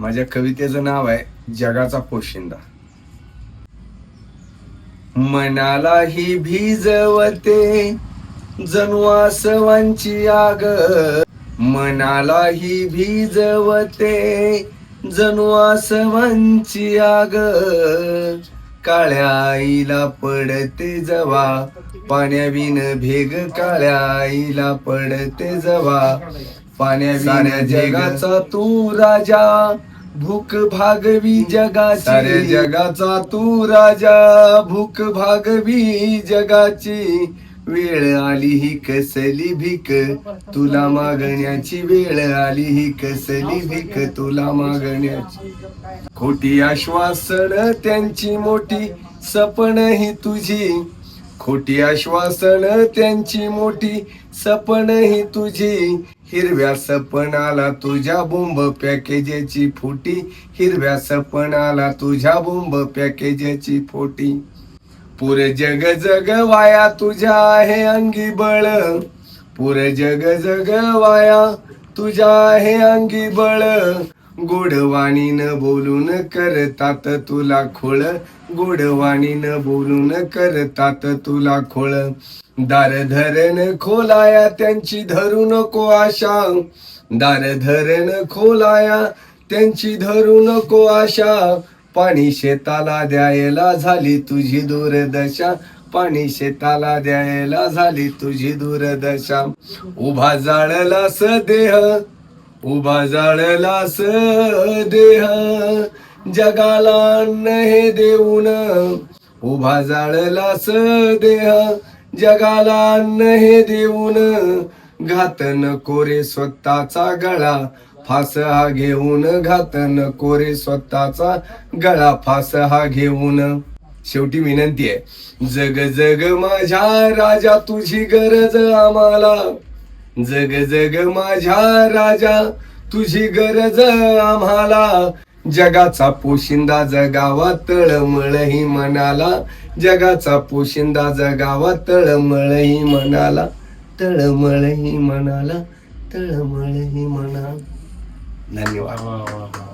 माझ्या कवितेचं नाव आहे जगाचा पोशिंदा. मनालाही भिजवते जणू आसवांची आग, मनालाही भिजवते जणू आसवांची आग. काळ्या आईला पडते जवा पाण्याविन भेग, काळ्या आईला पडते जवा पाण्याविन जगाचा तू राजा, भूक भागवी जगाची. साऱ्या जगाचा तू राजा, भूक भागवी जगाची. वेळ आली ही कसली भीक तुला मागण्याची, वेळ आली ही कसली भीक तुला मागण्याची. खोटी आश्वासन त्यांची मोठी सपन ही तुझी, खोटी आश्वासन त्यांची मोठी सपन ही तुझी. हिरव्या सपनाला तुझ्या बोंब पॅकेजची फुटी, हिरव्या सपनाला तुझ्या बोंब पॅकेजची फुटी. पुर जग जग वाया तुझ्या आहे अंगी बळ, पुर जग जग वाया तुझ्या आहे अंगी बळ. गोडवाणीनं बोलून करतात तुला खोळ, गोडवाणीनं बोलून करतात तुला खोळ. दार धरण खोलाया त्यांची धरू नको आशा, दार धरण खोलाया त्यांची धरू नको आशा. पाणी शेताला द्यायला झाली तुझी दुर्दशा, पाणी शेताला द्यायला झाली तुझी दुर्दशा. उभा जाळलास देह, उभा जाळलास देह जगाला अन्न हे देऊन, उभा जाळलास देह जगाला अन्न हे देऊन. घात नको रे स्वतःचा गळा फास हा घेऊन, घात नको रे स्वतःचा गळा फास हा घेऊन. शेवटी विनंती आहे, जग जग माझ्या राजा तुझी गरज आम्हाला, जग जग माझ्या राजा तुझी गरज आम्हाला. जगाचा पोशिंदा जगावा तळमळही मनाला, जगाचा पोशिंदा जगावा तळमळही मनाला, तळमळही मनाला, तळमळही मनाला. धन्यवाद.